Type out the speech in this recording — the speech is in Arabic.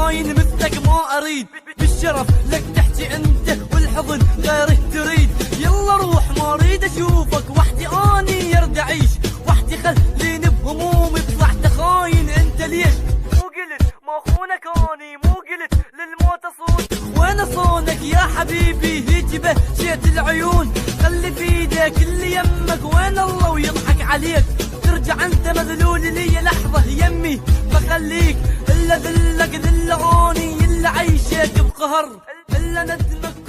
خاين مثلك ما اريد، بالشرف لك تحكي انت والحضن غيره تريد. يلا روح ما اريد اشوفك وحدي، اني يرد اعيش وحدي، خليني بهمومي. طلعت خاين انت ليش؟ مو قلت ما خونك اني، مو قلت للموت اصون. وين صونك يا حبيبي؟ هيك بهجت العيون، خلي في ايدك اللي يمك وين الله ويضحك عليك. ترجع انت مذلول لي لحظه يمي، بخليك الا ذلك ذل اني، الا عيشك بقهر، الا ندمك